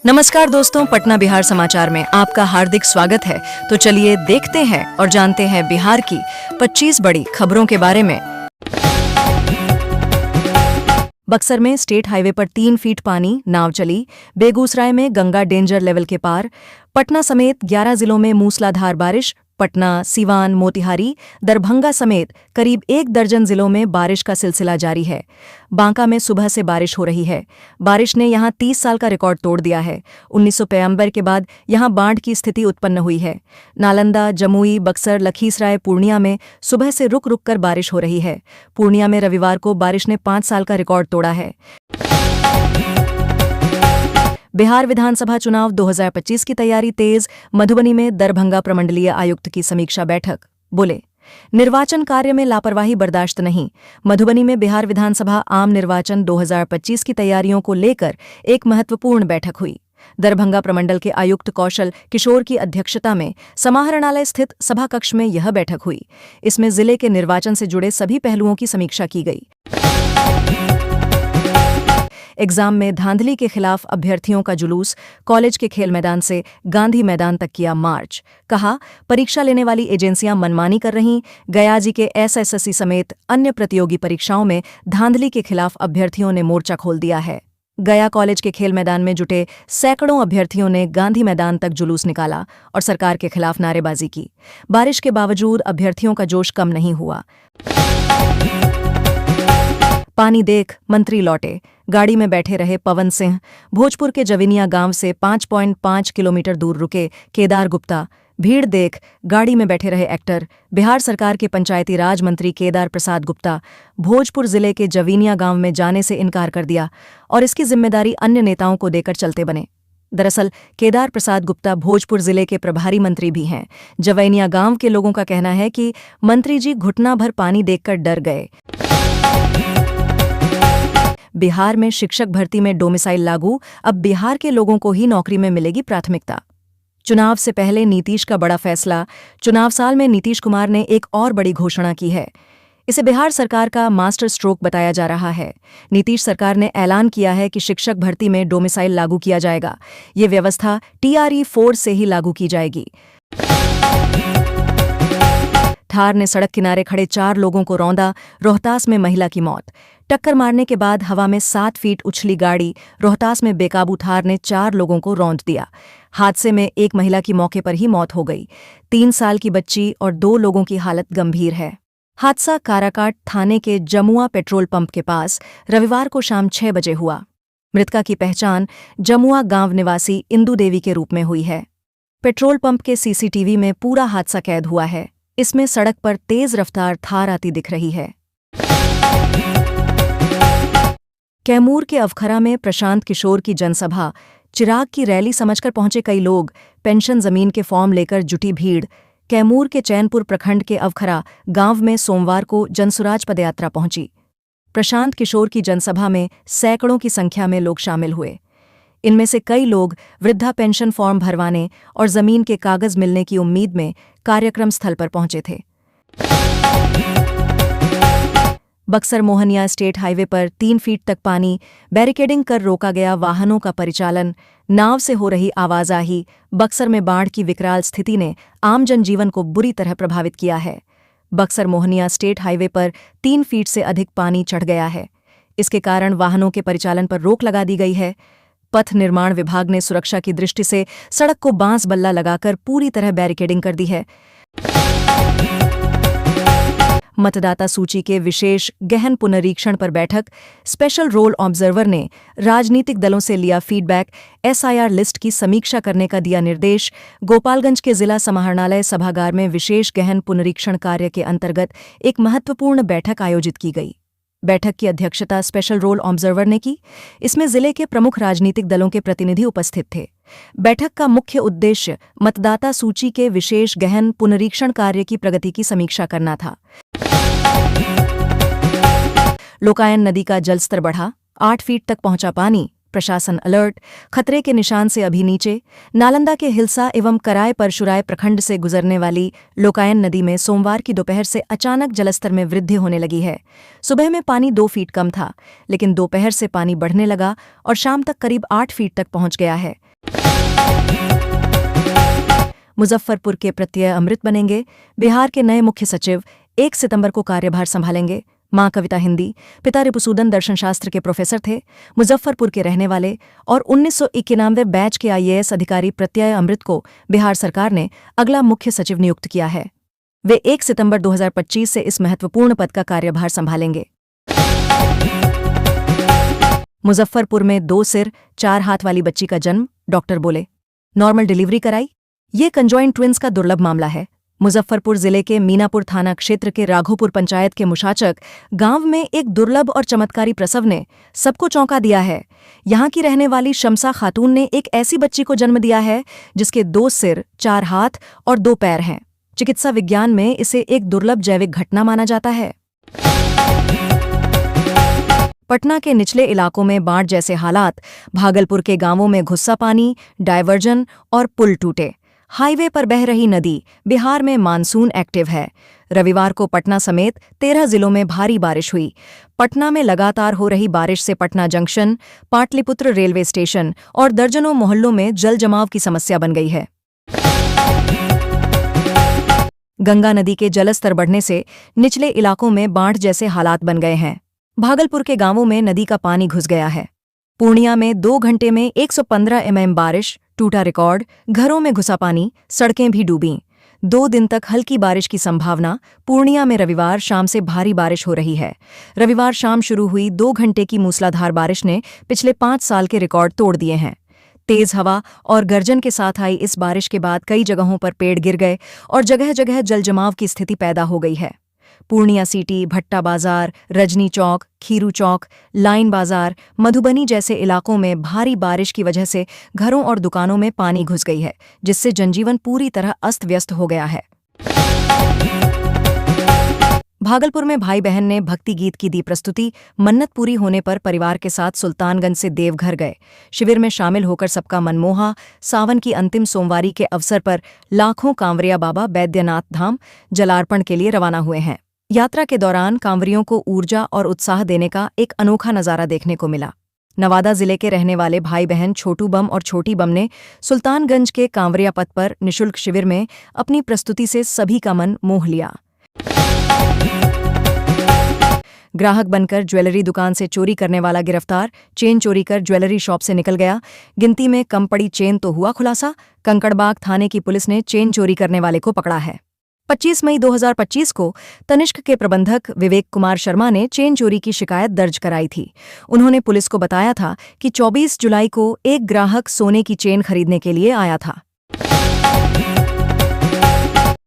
नमस्कार दोस्तों, पटना बिहार समाचार में आपका हार्दिक स्वागत है। तो चलिए देखते हैं और जानते हैं बिहार की 25 बड़ी खबरों के बारे में। बक्सर में स्टेट हाईवे पर 3 फीट पानी, नाव चली। बेगूसराय में गंगा डेंजर लेवल के पार। पटना समेत 11 जिलों में मूसलाधार बारिश। पटना, सीवान, मोतिहारी, दरभंगा समेत करीब 1 दर्जन जिलों में बारिश का सिलसिला जारी है। बांका में सुबह से बारिश हो रही है। बारिश ने यहां 30 साल का रिकॉर्ड तोड़ दिया है। 1993 के बाद यहां बाढ़ की स्थिति उत्पन्न हुई है। नालंदा, जमुई, बक्सर, लखीसराय, पूर्णिया में सुबह से रुक रुक कर बारिश हो रही है। पूर्णिया में रविवार को बारिश ने 5 साल का रिकॉर्ड तोड़ा है। बिहार विधानसभा चुनाव 2025 की तैयारी तेज। मधुबनी में दरभंगा प्रमंडलीय आयुक्त की समीक्षा बैठक। बोले, निर्वाचन कार्य में लापरवाही बर्दाश्त नहीं। मधुबनी में बिहार विधानसभा आम निर्वाचन 2025 की तैयारियों को लेकर एक महत्वपूर्ण बैठक हुई। दरभंगा प्रमंडल के आयुक्त कौशल किशोर की अध्यक्षता में समाहरणालय स्थित सभा कक्ष में यह बैठक हुई। इसमें जिले के निर्वाचन से जुड़े सभी पहलुओं की समीक्षा की गई। एग्जाम में धांधली के खिलाफ अभ्यर्थियों का जुलूस। कॉलेज के खेल मैदान से गांधी मैदान तक किया मार्च। कहा, परीक्षा लेने वाली एजेंसियां मनमानी कर रहीं। गया जी के एसएससी समेत अन्य प्रतियोगी परीक्षाओं में धांधली के खिलाफ अभ्यर्थियों ने मोर्चा खोल दिया है। गया कॉलेज के खेल मैदान में जुटे सैकड़ों अभ्यर्थियों ने गांधी मैदान तक जुलूस निकाला और सरकार के खिलाफ नारेबाजी की। बारिश के बावजूद अभ्यर्थियों का जोश कम नहीं हुआ। पानी देख मंत्री लौटे। गाड़ी में बैठे रहे पवन सिंह। भोजपुर के जविनिया गांव से 5.5 किलोमीटर दूर रुके केदार गुप्ता। भीड़ देख गाड़ी में बैठे रहे एक्टर। बिहार सरकार के पंचायती राज मंत्री केदार प्रसाद गुप्ता भोजपुर जिले के जविनिया गांव में जाने से इनकार कर दिया और इसकी जिम्मेदारी अन्य नेताओं को देकर चलते बने। दरअसल केदार प्रसाद गुप्ता भोजपुर जिले के प्रभारी मंत्री भी हैं। जवैनिया गांव के लोगों का कहना है कि मंत्री जी घुटना भर पानी देखकर डर गए। बिहार में शिक्षक भर्ती में डोमिसाइल लागू। अब बिहार के लोगों को ही नौकरी में मिलेगी प्राथमिकता। चुनाव से पहले नीतीश का बड़ा फैसला। चुनाव साल में नीतीश कुमार ने एक और बड़ी घोषणा की है। इसे बिहार सरकार का मास्टर स्ट्रोक बताया जा रहा है। नीतीश सरकार ने ऐलान किया है कि शिक्षक भर्ती में डोमिसाइल लागू किया जाएगा। ये व्यवस्था TRE 4 से ही लागू की जाएगी। थार ने सड़क किनारे खड़े 4 लोगों को रौंदा। रोहतास में महिला की मौत। टक्कर मारने के बाद हवा में 7 फीट उछली गाड़ी। रोहतास में बेकाबू थार ने 4 लोगों को रौंद दिया। हादसे में एक महिला की मौके पर ही मौत हो गई। 3 साल की बच्ची और 2 लोगों की हालत गंभीर है। हादसा काराकाट थाने के जमुआ पेट्रोल पंप के पास रविवार को शाम 6 बजे हुआ। मृतका की पहचान जमुआ गांव निवासी इंदू देवी के रूप में हुई है। पेट्रोल पंप के CCTV में पूरा हादसा कैद हुआ है। इसमें सड़क पर तेज रफ्तार थार आती दिख रही है। कैमूर के अवखरा में प्रशांत किशोर की जनसभा। चिराग की रैली समझकर पहुंचे कई लोग। पेंशन जमीन के फॉर्म लेकर जुटी भीड़। कैमूर के चैनपुर प्रखंड के अवखरा गांव में सोमवार को जनसुराज पदयात्रा पहुंची। प्रशांत किशोर की जनसभा में सैकड़ों की संख्या में लोग शामिल हुए। इनमें से कई लोग वृद्धा पेंशन फॉर्म भरवाने और जमीन के कागज मिलने की उम्मीद में कार्यक्रम स्थल पर पहुंचे थे। बक्सर मोहनिया स्टेट हाईवे पर 3 फीट तक पानी। बैरिकेडिंग कर रोका गया वाहनों का परिचालन। नाव से हो रही आवाजाही। बक्सर में बाढ़ की विकराल स्थिति ने आम जनजीवन को बुरी तरह प्रभावित किया है। बक्सर मोहनिया स्टेट हाईवे पर 3 फीट से अधिक पानी चढ़ गया है। इसके कारण वाहनों के परिचालन पर रोक लगा दी गई है। पथ निर्माण विभाग ने सुरक्षा की दृष्टि से सड़क को बांस बल्ला लगाकर पूरी तरह बैरिकेडिंग कर दी है। मतदाता सूची के विशेष गहन पुनरीक्षण पर बैठक। स्पेशल रोल ऑब्जर्वर ने राजनीतिक दलों से लिया फीडबैक। SIR लिस्ट की समीक्षा करने का दिया निर्देश। गोपालगंज के जिला समाहरणालय सभागार में विशेष गहन पुनरीक्षण कार्य के अंतर्गत एक महत्वपूर्ण बैठक आयोजित की गई। बैठक की अध्यक्षता स्पेशल रोल ऑब्जर्वर ने की। इसमें जिले के प्रमुख राजनीतिक दलों के प्रतिनिधि उपस्थित थे। बैठक का मुख्य उद्देश्य मतदाता सूची के विशेष गहन पुनरीक्षण कार्य की प्रगति की समीक्षा करना था। लोकायन नदी का जलस्तर बढ़ा। 8 फीट तक पहुंचा पानी। प्रशासन अलर्ट, खतरे के निशान से अभी नीचे। नालंदा के हिलसा एवं कराय परशुराय प्रखंड से गुजरने वाली लोकायन नदी में सोमवार की दोपहर से अचानक जलस्तर में वृद्धि होने लगी है। सुबह में पानी 2 फीट कम था, लेकिन दोपहर से पानी बढ़ने लगा और शाम तक करीब 8 फीट तक पहुंच गया है। मुजफ्फरपुर के प्रत्यय अमृत बनेंगे। बिहार के नए मुख्य सचिव 1 सितंबर को कार्यभार संभालेंगे। मां कविता हिंदी, पिता रिपुसूदन दर्शनशास्त्र के प्रोफेसर थे, मुजफ्फरपुर के रहने वाले और 1991 बैच के IAS अधिकारी प्रत्यय अमृत को बिहार सरकार ने अगला मुख्य सचिव नियुक्त किया है। वे 1 सितंबर 2025 से इस महत्वपूर्ण पद का कार्यभार संभालेंगे। मुजफ्फरपुर में 2 सिर 4 हाथ वाली बच्ची का जन्म, डॉक्टर बोले नॉर्मल डिलीवरी कराई। ये कंजॉइंट ट्विंस का दुर्लभ मामला है। मुजफ्फरपुर जिले के मीनापुर थाना क्षेत्र के राघोपुर पंचायत के मुशाचक गांव में एक दुर्लभ और चमत्कारी प्रसव ने सबको चौंका दिया है। यहां की रहने वाली शमसा खातून ने एक ऐसी बच्ची को जन्म दिया है जिसके 2 सिर, 4 हाथ और 2 पैर हैं। चिकित्सा विज्ञान में इसे एक दुर्लभ जैविक घटना माना जाता है। पटना के निचले इलाकों में बाढ़ जैसे हालात, भागलपुर के गांवों में घुस्सा पानी, डायवर्जन और पुल टूटे। हाईवे पर बह रही नदी। बिहार में मानसून एक्टिव है। रविवार को पटना समेत 13 जिलों में भारी बारिश हुई। पटना में लगातार हो रही बारिश से Patna junction, Pataliputra railway station और दर्जनों मोहल्लों में जल जमाव की समस्या बन गई है। गंगा नदी के जलस्तर बढ़ने से निचले इलाकों में बाढ़ जैसे हालात बन गए हैं। भागलपुर के गांवों में नदी का पानी घुस गया है। पूर्णिया में 2 घंटे में 115 mm बारिश, टूटा रिकॉर्ड। घरों में घुसा पानी, सड़कें भी डूबीं। 2 दिन तक हल्की बारिश की संभावना। पूर्णिया में रविवार शाम से भारी बारिश हो रही है। रविवार शाम शुरू हुई 2 घंटे की मूसलाधार बारिश ने पिछले 5 साल के रिकॉर्ड तोड़ दिए हैं। तेज हवा और गर्जन के साथ आई इस बारिश के बाद कई जगहों पर पेड़ गिर गए और जगह जगह जलजमाव की स्थिति पैदा हो गई है। पूर्णिया सिटी, भट्टा बाजार, रजनी चौक, खीरू चौक, लाइन बाजार, मधुबनी जैसे इलाकों में भारी बारिश की वजह से घरों और दुकानों में पानी घुस गई है, जिससे जनजीवन पूरी तरह अस्त व्यस्त हो गया है। भागलपुर में भाई बहन ने भक्ति गीत की दी प्रस्तुति। मन्नत पूरी होने पर परिवार के साथ सुल्तानगंज से देवघर गए। शिविर में शामिल होकर सबका मन मोहा। सावन की अंतिम सोमवारी के अवसर पर लाखों कांवरिया बाबा बैद्यनाथ धाम जलार्पण के लिए रवाना हुए हैं। यात्रा के दौरान कांवरियों को ऊर्जा और उत्साह देने का एक अनोखा नजारा देखने को मिला। नवादा जिले के रहने वाले भाई बहन छोटू बम और छोटी बम ने सुल्तानगंज के कांवरिया पथ पर निःशुल्क शिविर में अपनी प्रस्तुति से सभी का मन मोह लिया। ग्राहक बनकर ज्वेलरी दुकान से चोरी करने वाला गिरफ्तार। चेन चोरी कर ज्वेलरी शॉप से निकल गया। गिनती में कम पड़ी चेन तो हुआ खुलासा। कंकड़बाग थाने की पुलिस ने चेन चोरी करने वाले को पकड़ा है। 25 मई 2025 को तनिष्क के प्रबंधक विवेक कुमार शर्मा ने चेन चोरी की शिकायत दर्ज कराई थी। उन्होंने पुलिस को बताया था कि 24 जुलाई को एक ग्राहक सोने की चेन खरीदने के लिए आया था।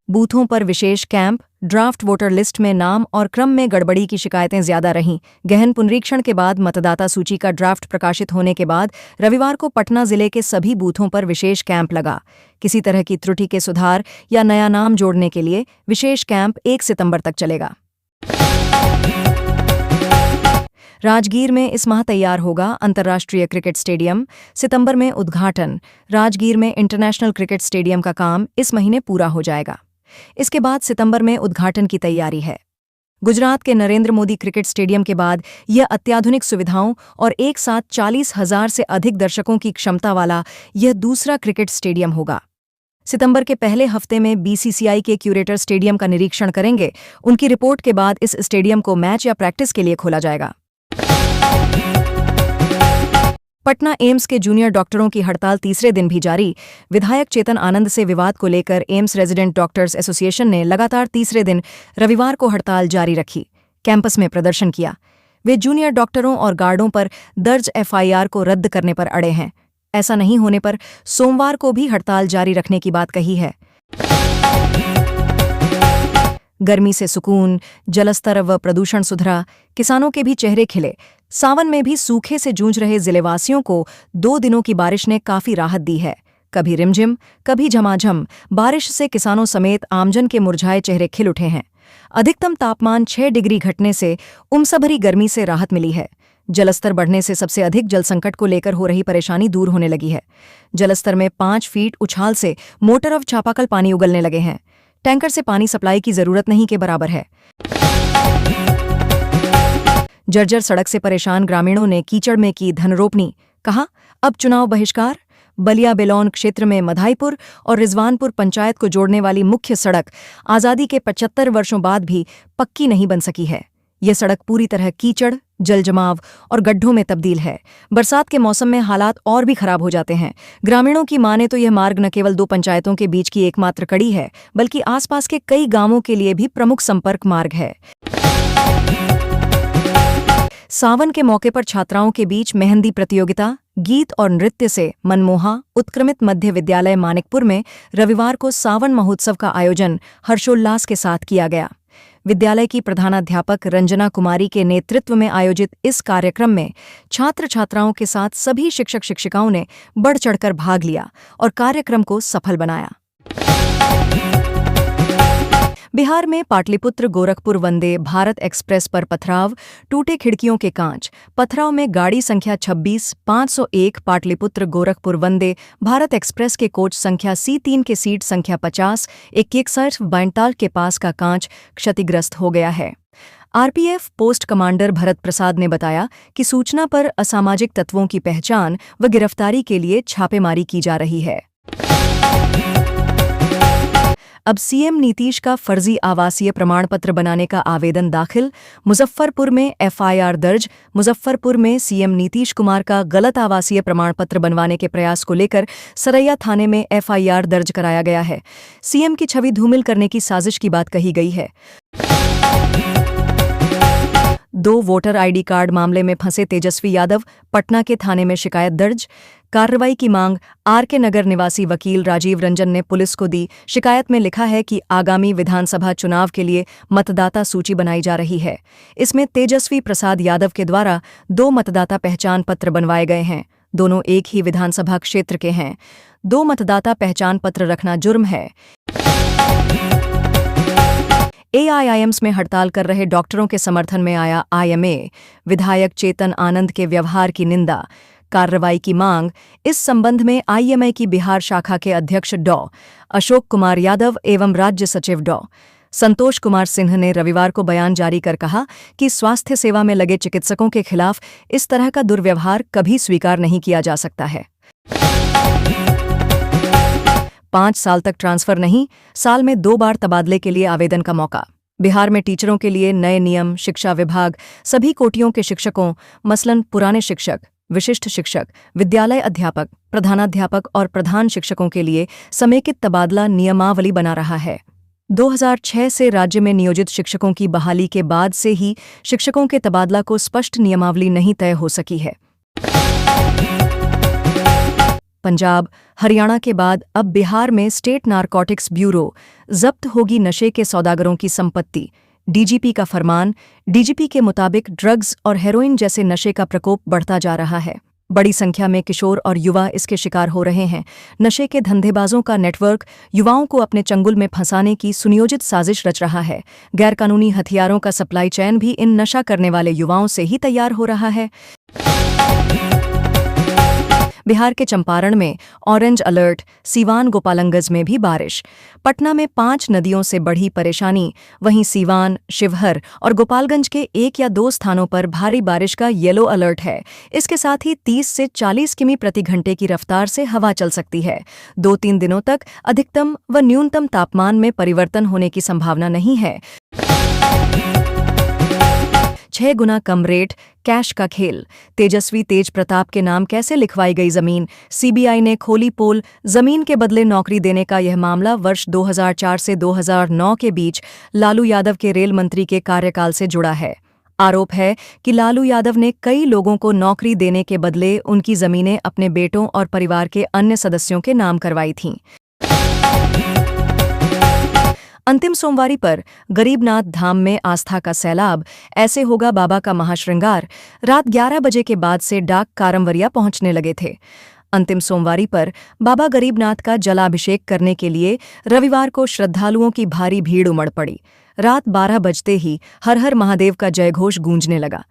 बूथों पर विशेष कैंप। ड्राफ्ट वोटर लिस्ट में नाम और क्रम में गड़बड़ी की शिकायतें ज्यादा रहीं। गहन पुनरीक्षण के बाद मतदाता सूची का ड्राफ्ट प्रकाशित होने के बाद रविवार को पटना जिले के सभी बूथों पर विशेष कैंप लगा। किसी तरह की त्रुटि के सुधार या नया नाम जोड़ने के लिए विशेष कैंप 1 सितंबर तक चलेगा। राजगीर में इस माह तैयार होगा अंतर्राष्ट्रीय क्रिकेट स्टेडियम। सितंबर में उद्घाटन। राजगीर में इंटरनेशनल क्रिकेट स्टेडियम का काम इस महीने पूरा हो जाएगा। इसके बाद सितंबर में उद्घाटन की तैयारी है। गुजरात के नरेंद्र मोदी क्रिकेट स्टेडियम के बाद यह अत्याधुनिक सुविधाओं और एक साथ 40,000 से अधिक दर्शकों की क्षमता वाला यह दूसरा क्रिकेट स्टेडियम होगा। सितंबर के पहले हफ्ते में BCCI के क्यूरेटर स्टेडियम का निरीक्षण करेंगे। उनकी रिपोर्ट के बाद इस स्टेडियम को मैच या प्रैक्टिस के लिए खोला जाएगा। पटना एम्स के जूनियर डॉक्टरों की हड़ताल तीसरे दिन भी जारी। विधायक चेतन आनंद से विवाद को लेकर एम्स रेजिडेंट डॉक्टर्स एसोसिएशन ने लगातार तीसरे दिन रविवार को हड़ताल जारी रखी। कैंपस में प्रदर्शन किया। वे जूनियर डॉक्टरों और गार्डों पर दर्ज FIR को रद्द करने पर अड़े हैं। ऐसा नहीं होने पर सोमवार को भी हड़ताल जारी रखने की बात कही है। गर्मी से सुकून, जलस्तर व प्रदूषण सुधरा, किसानों के भी चेहरे खिले। सावन में भी सूखे से जूझ रहे जिलेवासियों को 2 दिनों की बारिश ने काफी राहत दी है। कभी रिमझिम, कभी झमाझम बारिश से किसानों समेत आमजन के मुरझाए चेहरे खिल उठे हैं। अधिकतम तापमान 6 डिग्री घटने से उमस भरी गर्मी से राहत मिली है। जलस्तर बढ़ने से सबसे अधिक जल संकट को लेकर हो रही परेशानी दूर होने लगी है। जलस्तर में 5 फीट उछाल से मोटर और चापाकल पानी उगलने लगे हैं। टैंकर से पानी सप्लाई की जरूरत नहीं के बराबर है। जर्जर सड़क से परेशान ग्रामीणों ने कीचड़ में की धनरोपनी, कहा अब चुनाव बहिष्कार। बलिया बेलौन क्षेत्र में मधाईपुर और रिजवानपुर पंचायत को जोड़ने वाली मुख्य सड़क आज़ादी के 75 वर्षों बाद भी पक्की नहीं बन सकी है। यह सड़क पूरी तरह कीचड़, जल जमाव और गड्ढों में तब्दील है। बरसात के मौसम में हालात और भी खराब हो जाते हैं। ग्रामीणों की माने तो यह मार्ग न केवल 2 पंचायतों के बीच की एकमात्र कड़ी है, बल्कि आसपास के कई गांवों के लिए भी प्रमुख संपर्क मार्ग है। सावन के मौके पर छात्राओं के बीच मेहंदी प्रतियोगिता, गीत और नृत्य से मनमोहा उत्क्रमित मध्य विद्यालय मानिकपुर में रविवार को सावन महोत्सव का आयोजन हर्षोल्लास के साथ किया गया। विद्यालय की प्रधानाध्यापक रंजना कुमारी के नेतृत्व में आयोजित इस कार्यक्रम में छात्र छात्राओं के साथ सभी शिक्षक शिक्षिकाओं ने बढ़ चढ़कर भाग लिया और कार्यक्रम को सफल बनाया। बिहार में पाटलिपुत्र गोरखपुर वंदे भारत एक्सप्रेस पर पथराव, टूटे खिड़कियों के कांच। पथराव में गाड़ी संख्या 26-501 पाटलिपुत्र गोरखपुर वंदे भारत एक्सप्रेस के कोच संख्या C3 के सीट संख्या 50-61 बैंताल के पास का कांच क्षतिग्रस्त हो गया है। आरपीएफ पोस्ट कमांडर भरत प्रसाद ने बताया कि सूचना पर असामाजिक तत्वों की पहचान व गिरफ्तारी के लिए छापेमारी की जा रही है। अब सीएम नीतीश का फर्जी आवासीय प्रमाण पत्र बनाने का आवेदन दाखिल। मुजफ्फरपुर में एफआईआर दर्ज। मुजफ्फरपुर में सीएम नीतीश कुमार का गलत आवासीय प्रमाण पत्र बनवाने के प्रयास को लेकर सरैया थाने में एफआईआर दर्ज कराया गया है। सीएम की छवि धूमिल करने की साजिश की बात कही गई है। 2 वोटर आईडी कार्ड मामले में फंसे तेजस्वी यादव, पटना के थाने में शिकायत दर्ज। कार्रवाई की मांग। आरके नगर निवासी वकील राजीव रंजन ने पुलिस को दी शिकायत में लिखा है कि आगामी विधानसभा चुनाव के लिए मतदाता सूची बनाई जा रही है। इसमें तेजस्वी प्रसाद यादव के द्वारा 2 मतदाता पहचान पत्र बनवाए गए हैं। दोनों एक ही विधानसभा क्षेत्र के हैं। 2 मतदाता पहचान पत्र रखना जुर्म है। एआईआईएम्स में हड़ताल कर रहे डॉक्टरों के समर्थन में आया आईएमए। विधायक चेतन आनंद के व्यवहार की निंदा, कार्रवाई की मांग। इस संबंध में आईएमए की बिहार शाखा के अध्यक्ष डॉ. अशोक कुमार यादव एवं राज्य सचिव डॉ. संतोष कुमार सिंह ने रविवार को बयान जारी कर कहा कि स्वास्थ्य सेवा में लगे चिकित्सकों के खिलाफ इस तरह का दुर्व्यवहार कभी स्वीकार नहीं किया जा सकता है। 5 साल तक ट्रांसफर नहीं, साल में 2 बार तबादले के लिए आवेदन का मौका। बिहार में टीचरों के लिए नए नियम। शिक्षा विभाग सभी कोटियों के शिक्षकों मसलन पुराने शिक्षक, विशिष्ट शिक्षक, विद्यालय अध्यापक, प्रधानाध्यापक और प्रधान शिक्षकों के लिए समेकित तबादला नियमावली बना रहा है। 2006 से राज्य में नियोजित शिक्षकों की बहाली के बाद से ही शिक्षकों के तबादला को स्पष्ट नियमावली नहीं तय हो सकी है। पंजाब, हरियाणा के बाद अब बिहार में स्टेट नारकोटिक्स ब्यूरो। जब्त होगी नशे के सौदागरों की संपत्ति। डीजीपी का फरमान। डीजीपी के मुताबिक ड्रग्स और हेरोइन जैसे नशे का प्रकोप बढ़ता जा रहा है। बड़ी संख्या में किशोर और युवा इसके शिकार हो रहे हैं। नशे के धंधेबाजों का नेटवर्क युवाओं को अपने चंगुल में फंसाने की सुनियोजित साजिश रच रहा है। गैरकानूनी हथियारों का सप्लाई चेन भी इन नशा करने वाले युवाओं से ही तैयार हो रहा है। बिहार के चंपारण में ऑरेंज अलर्ट। सीवान गोपालंगज में भी बारिश। पटना में 5 नदियों से बढ़ी परेशानी। वहीं सीवान, शिवहर और गोपालगंज के 1 या 2 स्थानों पर भारी बारिश का येलो अलर्ट है। इसके साथ ही 30 से 40 किमी प्रति घंटे की रफ्तार से हवा चल सकती है। 2-3 दिनों तक अधिकतम व न्यूनतम तापमान में परिवर्तन होने की संभावना नहीं है। 6 गुना कम रेट। कैश का खेल। तेजस्वी तेज प्रताप के नाम कैसे लिखवाई गई जमीन। सीबीआई ने खोली पोल। जमीन के बदले नौकरी देने का यह मामला वर्ष 2004 से 2009 के बीच लालू यादव के रेल मंत्री के कार्यकाल से जुड़ा है। आरोप है कि लालू यादव ने कई लोगों को नौकरी देने के बदले उनकी जमीनें अपने बेटों और परिवार के अन्य सदस्यों के नाम करवाई थीं। अंतिम सोमवारी पर गरीबनाथ धाम में आस्था का सैलाब। ऐसे होगा बाबा का महाश्रृंगार। रात 11 बजे के बाद से डाक कांवरिया पहुंचने लगे थे। अंतिम सोमवारी पर बाबा गरीबनाथ का जलाभिषेक करने के लिए रविवार को श्रद्धालुओं की भारी भीड़ उमड़ पड़ी। रात 12 बजते ही हर हर महादेव का जयघोष गूंजने लगा।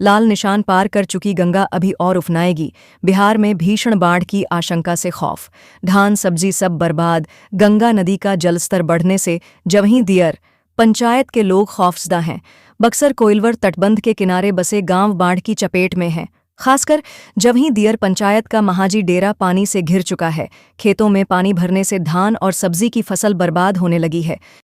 लाल निशान पार कर चुकी गंगा अभी और उफनाएगी। बिहार में भीषण बाढ़ की आशंका से खौफ। धान सब्जी सब बर्बाद। गंगा नदी का जलस्तर बढ़ने से जवहीं दियर पंचायत के लोग खौफजदा हैं। बक्सर कोइलवर तटबंध के किनारे बसे गांव बाढ़ की चपेट में हैं। खासकर जवहीं दियर पंचायत का महाजी डेरा पानी से घिर चुका है। खेतों में पानी भरने से धान और सब्जी की फसल बर्बाद होने लगी है।